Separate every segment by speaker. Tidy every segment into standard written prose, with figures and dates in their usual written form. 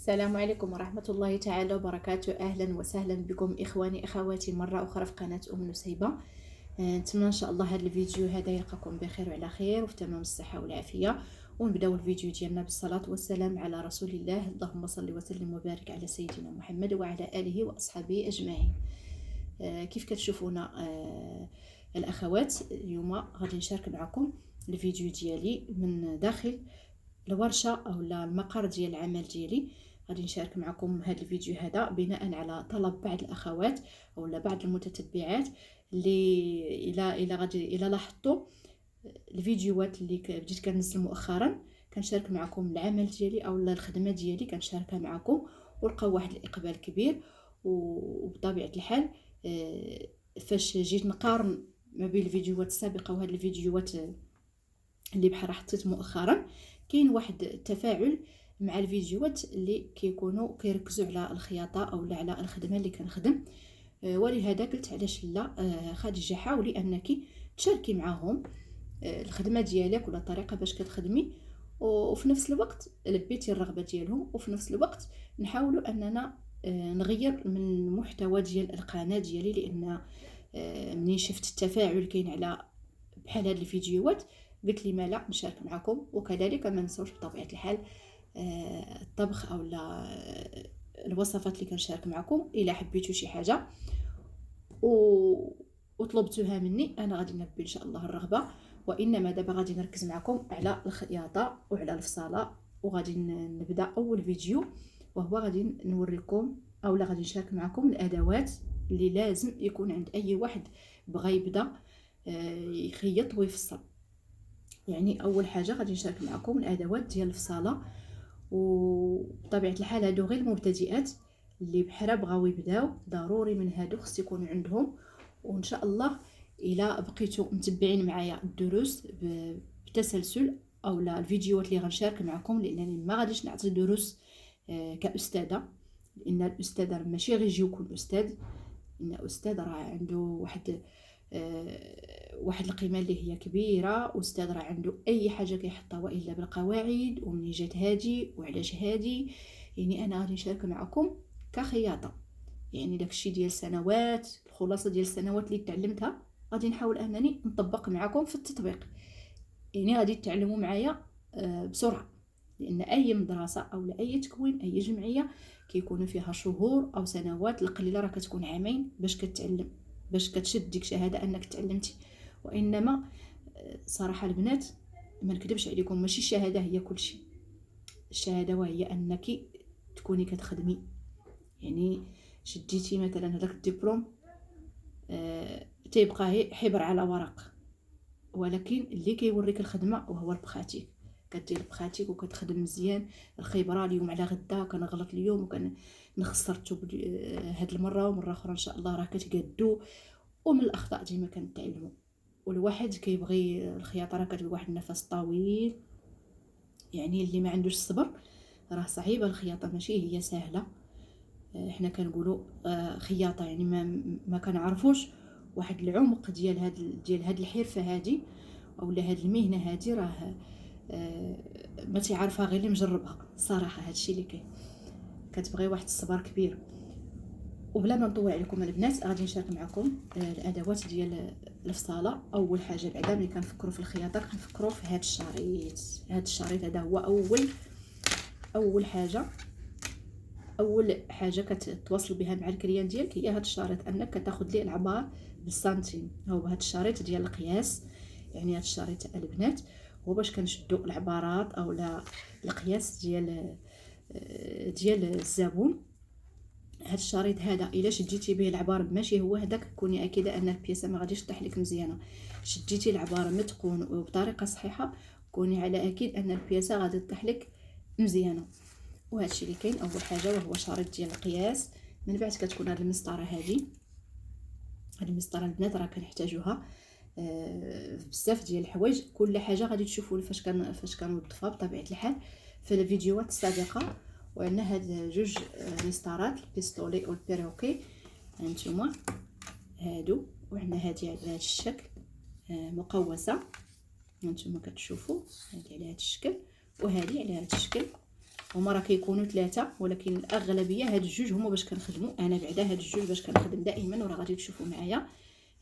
Speaker 1: السلام عليكم ورحمة الله تعالى وبركاته. أهلا وسهلا بكم إخواني أخواتي مرة أخرى في قناة أم نسيبة. نتمنى إن شاء الله هذا الفيديو هذا يلقاكم بخير وعلى خير وفي تمام الصحة والعافية. ونبداو الفيديو ديالنا بالصلاة والسلام على رسول الله. اللهم صل وسلم وبارك على سيدنا محمد وعلى آله وأصحابه أجمعين. كيف كتشوفونا الأخوات، اليوم غادي نشارك معكم الفيديو ديالي من داخل الورشة أو المقر ديال العمل ديالي. غادي نشارك معكم هذا الفيديو هذا بناء على طلب بعض الاخوات او بعض المتتبعات اللي الى لاحظتوا الفيديوهات اللي بديت كنزل مؤخرا كنشارك معكم العمل ديالي او الخدمه ديالي كنشاركها معكم، ولقاو واحد الاقبال كبير. وبطبيعه الحال فاش جيت نقارن ما بين الفيديوهات السابقه وهاد الفيديوهات اللي بحال حطيت مؤخرا، كاين واحد التفاعل مع الفيديوهات اللي كيكونوا كيركزوا على الخياطه او على الخدمه اللي كنخدم. ولهذا قلت علاش لا خديجه حاولي انك تشاركي معاهم الخدمه ديالك ولا الطريقه باش كتخدمي، وفي نفس الوقت لبيتي الرغبه ديالهم، وفي نفس الوقت نحاولوا اننا نغير من المحتوى ديال القناه ديالي، لان منين شفت التفاعل كاين على بحال هاد الفيديوهات قلت لي ما لا نشارك معكم. وكذلك ما ننساوش بطبيعه الحال الطبخ او الوصفات اللي كنشارك معكم. الا حبيتوا شي حاجه وطلبتوها مني انا غادي نلبي ان شاء الله الرغبه. وانما دابا غادي نركز معكم على الخياطه وعلى الفصاله، وغادي نبدا اول فيديو وهو غادي نوريكم او لا غادي نشارك معكم الادوات اللي لازم يكون عند اي واحد بغى يبدا يخيط ويفصل. يعني اول حاجه غادي نشارك معكم الادوات ديال الفصاله، وبطبيعه الحال هادو غير المبتدئات اللي بحال بغاو يبداو ضروري من هادو خص يكون عندهم. وان شاء الله الا بقيتوا متبعين معايا الدروس بتسلسل او لا الفيديوهات اللي غنشارك معكم، لانني ما غاديش نعطي دروس كاستاذه، لان الاستاذ ماشي غير يجي يكون استاذ، ان استاذ راه عنده واحد القيمه اللي هي كبيره. استاذ راه عنده اي حاجه كيحطها والا بالقواعد ومنين جات هادي وعلاش هادي. يعني انا غادي نشارك معكم كخياطه، يعني داكشي ديال سنوات، الخلاصه ديال السنوات اللي تعلمتها غادي نحاول انني نطبق معكم في التطبيق. يعني غادي تتعلموا معايا بسرعه، لان اي مدرسه او اي تكوين اي جمعيه كيكونوا فيها شهور او سنوات، القليله راه كتكون عامين باش كتعلم، باش كتشد ديك شهاده انك تعلمتي. وانما صراحه البنات ما نكذبش عليكم ماشي الشهاده هي كل شيء. الشهاده وهي انك تكوني كتخدمي. يعني شديتي مثلا هذاك الدبلوم تيبقى حبر على ورق، ولكن اللي كيوريك الخدمه وهو البخاتيك. كدير البخاتيك وكتخدم مزيان. الخبره اليوم على غدا كنغلط اليوم وكنخسرتو هاد المره ومره اخرى ان شاء الله راه كتقادو. ومن الاخطاء ديما كنتعلموا. والواحد كيبغي الخياطه راه كتبغي واحد النفس طويل، يعني اللي ما عندوش الصبر راه صعيبه الخياطه ماشي هي سهله. احنا كنقولوا خياطه يعني ما كنعرفوش واحد العمق ديال هاد الحرفه هادي اولا هاد المهنه هادي، راه ما تعرفها غير اللي مجربها. صراحه هادشي اللي كاين كتبغي واحد الصبر كبير. وبلا ما نطول عليكم البنات غادي نشارك معكم الادوات ديال الفصاله. اول حاجه بعدا ملي كنفكروا في الخياطه كنفكروا في هاد الشريط. هاد الشريط هذا هو اول حاجه كتواصل بها مع الكليان ديالك، هي هاد الشريط، انك كتاخذ ليه العبار بالسنتيم. هو هاد الشريط ديال القياس، يعني هاد الشريط البنات هو باش كنشدوا العبارات او لا القياس ديال الزبون. هاد الشريط هذا الا شديتي به العبار ماشي هو هذاك كوني اكيده ان البياسه ما غاديش تطيح لك مزيانه. شديتي العباره متقون وبطريقه صحيحه كوني على اكيد ان البياسه غادي تطيح لك مزيانه. وهادشي اللي كاين اول حاجه وهو شريط ديال القياس. من بعد كتكون هاد المسطره هاد المسطره البنات راه كنحتاجوها بزاف ديال الحوايج. كل حاجه غادي تشوفوا فاش كنوظفها بطبيعه الحال في الفيديوهات السابقه. وعندنا هاد جوج مسطرات، البيستولي والبيروكي هانتوما هادو. وعندنا هادي على هاد الشكل مقوسه هانتوما كتشوفوا، هادي على هاد الشكل وهادي على هاد الشكل. هما راه كيكونوا 3 ولكن الاغلبيه هاد الجوج هما باش كنخدموا انا بعدا هاد الجوج باش كنخدم دائما. وراه غادي تشوفوا معايا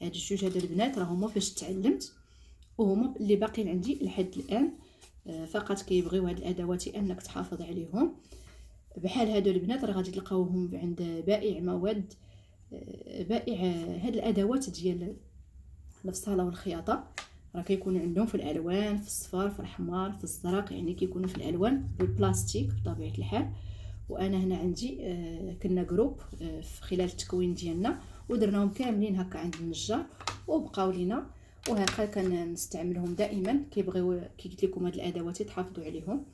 Speaker 1: هاد الجوج هادو البنات راه هما فاش تعلمت وهما اللي باقيين عندي لحد الان. فقط كيبغيو هاد الادوات انك تحافظ عليهم. بحال هادو البنات راه غادي تلقاوهم عند بائع مواد، بائع هاد الادوات ديال الفصاله والخياطه. راه كيكونوا عندهم في الالوان، في الصفار، في الحمار، في الزرق، يعني كيكونوا في الالوان بالبلاستيك بطبيعه الحال. وانا هنا عندي كنا جروب في خلال التكوين ديالنا ودرناهم كاملين هكا عند النجار وبقاو لينا، وهكا كنستعملهم دائما. كيبغيو كي قلت لكم هاد الادوات تحافظوا عليهم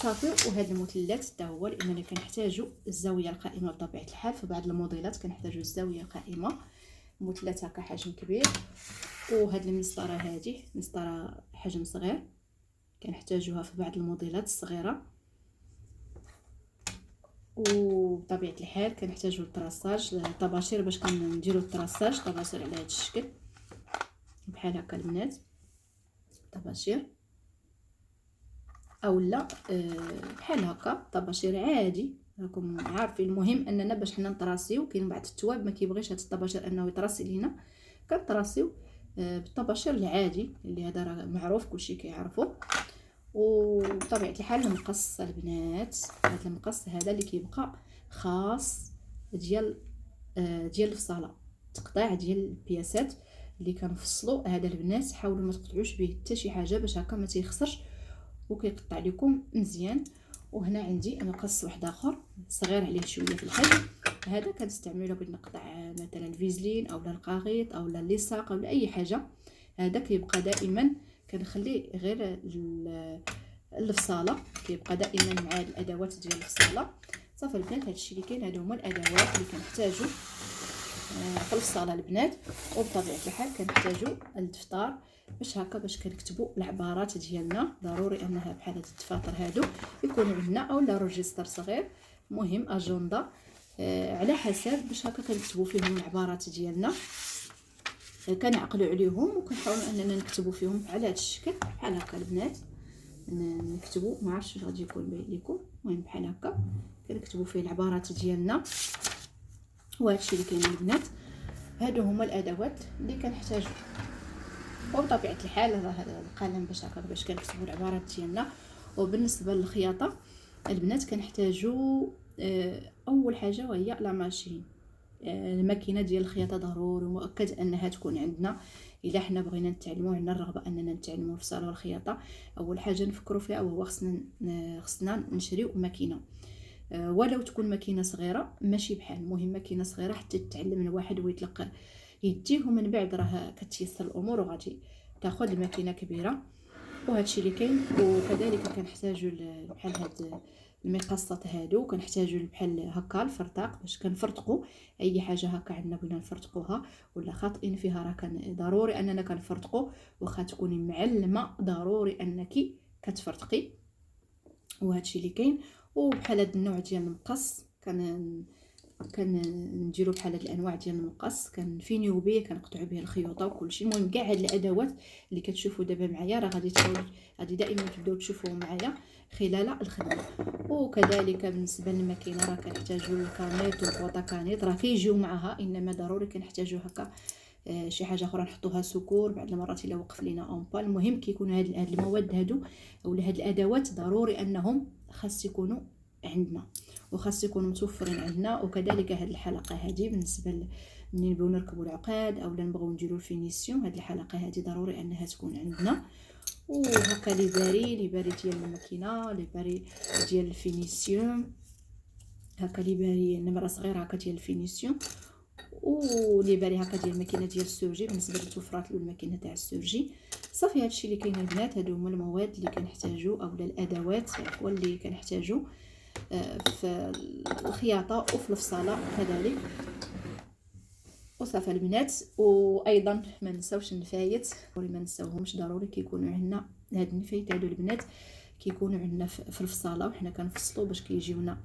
Speaker 1: صافي. وهاد المثلث حتى هو لاننا كنحتاجوا الزاويه القائمه بطبيعه الحال. في بعض الموديلات كنحتاجوا الزاويه قائمه، مثلث هكا حجم كبير. وهاد المسطره هذه مسطره حجم صغير كنحتاجوها في بعض الموديلات الصغيره. وبطبيعه الحال كنحتاجوا الطراساج، الطباشير باش كنديروا الطراساج، طباشير على هذا الشكل بحال هكا البنات، طباشير اولا بحال هكا طباشير عادي راكم عارفين. المهم اننا باش حنا نطراسيو، كاين بعض التواب ما كيبغيش هاد الطباشير انه يطراسي لينا، كنطراسيو بالطباشير العادي اللي هذا راه معروف كلشي كيعرفو. وبطبيعه الحال المقص البنات، هذا المقص هذا اللي كيبقى خاص ديال الفصاله، تقطيع ديال البياسات اللي كنفصلوا. هذا البنات حاولوا ما تقطعوش به حتى شي حاجه باش هكا ما تيخسرش وكيقطع لكم مزيان. وهنا عندي مقص واحد اخر صغير عليه شويه في الحجم، هذا كنستعمله باش نقطع مثلا الفيزلين اولا القاغيط اولا اللصاق اولا اي حاجه. هذا كيبقى دائما كنخليه غير الفصاله، كيبقى دائما مع الادوات ديال الفصاله. صافي البنات هادشي اللي كاين، هادو هما الادوات اللي كنحتاجو في الفصاله البنات. وبطبيعه الحال كنحتاجو الدفتر باش هكا باش كنكتبوا العبارات ديالنا. ضروري انها بحال هاد الدفاتر هادو يكونوا عندنا اولا روجيستر صغير، مهم اجنده على حسب باش هكا كنكتبوا فيهم العبارات ديالنا، كنعقلوا عليهم وكنحاولوا اننا نكتبوا فيهم على هذا الشكل بحال هكا البنات. نكتبوا ما عرفتش واش غادي يكون باين لكم، المهم بحال هكا كنكتبوا فيه العبارات ديالنا. وهادشي اللي كاين البنات، هادو هما الادوات اللي كنحتاجو. وبطبيعه الحال راه هذا القلم باش هكا باش كنكتبوا العبارات ديالنا. وبالنسبه للخياطه البنات كنحتاجو اول حاجه وهي لا ماشين، الماكينه ديال الخياطه ضروري مؤكد انها تكون عندنا. الا حنا بغينا نتعلموا، عندنا الرغبه اننا نتعلموا في صالون الخياطه، اول حاجه نفكروا فيها وهو خصنا نشريو ماكينه، ولو تكون ماكينه صغيره ماشي بحال، المهم ماكينه صغيره حتى تتعلم الواحد ويطلق يديه، ومن بعد راه كتيسر الامور وغادي تاخذ الماكينه كبيره. وهادشي اللي كاين. وكذلك كنحتاجوا بحال هاد المقصات هادو، كنحتاجوا بحال هكا الفرطاق باش كنفرطقوا اي حاجه هكا عندنا بغينا نفرطقوها ولا خاطئين فيها، راه كان ضروري اننا كنفرطقوا. واخا تكوني معلمه ضروري انك كتفرطقي. وهادشي اللي كاين. وبحال هاد النوع ديال المقص كنديروا بحال هاد الانواع ديال المقص كنفينيو به، كنقطعوا به الخيوطه وكلشي. المهم كاع هاد الادوات اللي كتشوفوا دابا معايا راه غادي دائما تبداو تشوفوهم معايا خلال الخدمه. وكذلك بالنسبه للماكينه راه كنحتاجوا الكانيط والبوطاكانيط، راه كيجيو معها، انما ضروري كنحتاجوا هكا شي حاجه اخرى نحطوها سكور بعض المرات الا وقف لينا اونبال. المهم كيكونوا هاد المواد هادو ولا هاد الادوات ضروري انهم خاص يكونوا عندنا وخاص يكونوا متوفرين عندنا. وكذلك هاد الحلقه هذه بالنسبه ملي نبغيو نركبوا العقاد اولا نبغيو نديروا الفينيسيون، هاد الحلقه هذه ضروري انها تكون عندنا. وهكا لي باري ديال الماكينه، لي باري ديال الفينيسيون، هكا لي باري نمره صغيره هكا ديال الفينيسيون، ولي باري هكا ديال الماكينه ديال السورجي بالنسبه للتوفرات الماكينه تاع السورجي. صافي هادشي اللي كاين البنات، هادو هما المواد اللي كنحتاجو اولا الادوات عفوا اللي كنحتاجو في الخياطه وفي الفصاله كذلك. وصافي البنات. وايضا ما نساوش النفايات، ضروري ما نساوهمش، ضروري كيكونوا عندنا هاد النفايات هادو البنات كيكونوا عندنا في الفصاله وحنا كنفصلوا باش كيجيونا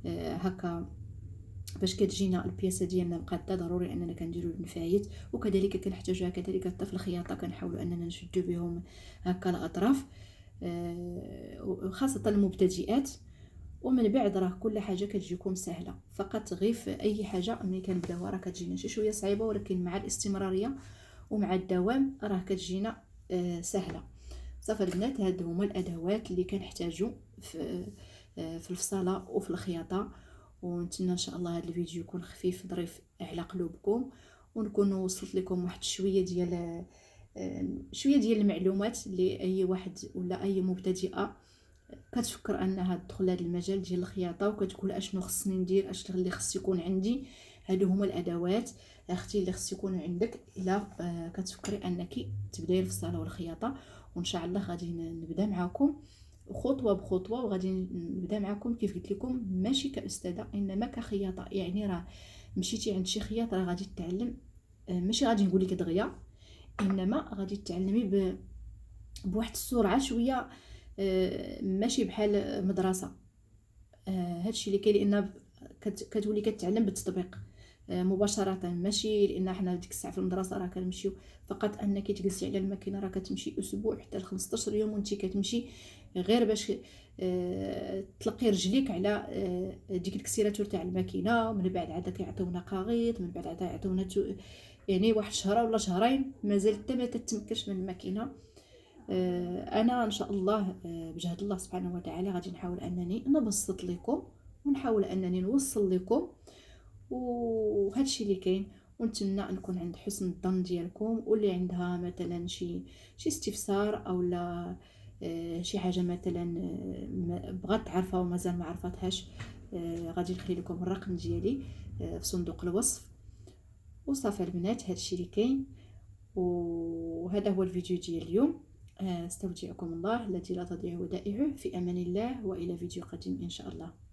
Speaker 1: هكا باش كتجينا البياسه ديالنا مقاده. ضروري اننا كنديروا النفايات. وكذلك كنحتاجوها كذلك حتى في الخياطه، كنحاولوا اننا نشدوا بهم هكا الاطراف خاصه المبتدئات. ومن بعد راه كل حاجه كتجيكم سهله. فقط غير في اي حاجه ملي كنبداوها راه كتجينا شي شويه صعيبه، ولكن مع الاستمراريه ومع الدوام راه كتجينا سهله. صافي البنات، هاد هما الادوات اللي كنحتاجو في الفصاله وفي الخياطه. ونتمنى ان شاء الله هذا الفيديو يكون خفيف ظريف على قلوبكم، ونكون وصلت لكم واحد شويه ديال المعلومات اللي اي واحد ولا اي مبتدئه كتفكر انها تدخل لهذا المجال ديال الخياطه، وكتقول اشنو خصني ندير، اش اللي خص يكون عندي. هادو هما الادوات اختي اللي خص يكونوا عندك الا كتفكري انك تبداي في الصاله والخياطه. وان شاء الله غادي نبدا معكم خطوه بخطوه، وغادي نبدا معكم كيف قلت لكم ماشي كاستاذه انما كخياطه. يعني راه مشيتي عند شي خياط راه غادي تتعلم، ماشي غادي نقول لك دغيا، انما غادي تتعلمي بواحد السرعه شويه، ماشي بحال مدرسه. هادشي اللي كاين، لان كتولي كتعلم بالتطبيق مباشره، ماشي لان حنا ديك الساعه في المدرسه راه كنمشيو فقط انك تجلسي على الماكينه، راه كتمشي اسبوع حتى ل 15 يوم وانت كتمشي غير باش تلقي رجليك على ديك الكسيراتور تاع الماكينه. ومن بعد عاد كيعطيونا خريط، من بعد عاد يعطيونا يعني واحد شهر ولا شهرين مازال حتى ما تتمكنش من الماكينه. انا ان شاء الله بجهد الله سبحانه وتعالى غادي نحاول انني نبسط لكم، ونحاول انني نوصل لكم، وهادشي اللي كاين. ونتمنى نكون عند حسن الظن ديالكم، واللي عندها مثلا شي استفسار او لا شي حاجه مثلا بغات تعرفها ومازال ما عرفتهاش، غادي نخلي لكم الرقم ديالي في صندوق الوصف. وصافي البنات، هادشي اللي كاين، وهذا هو الفيديو ديال اليوم. استودعكم الله الذي لا تضيع ودائعه، في امان الله، والى فيديو قادم ان شاء الله.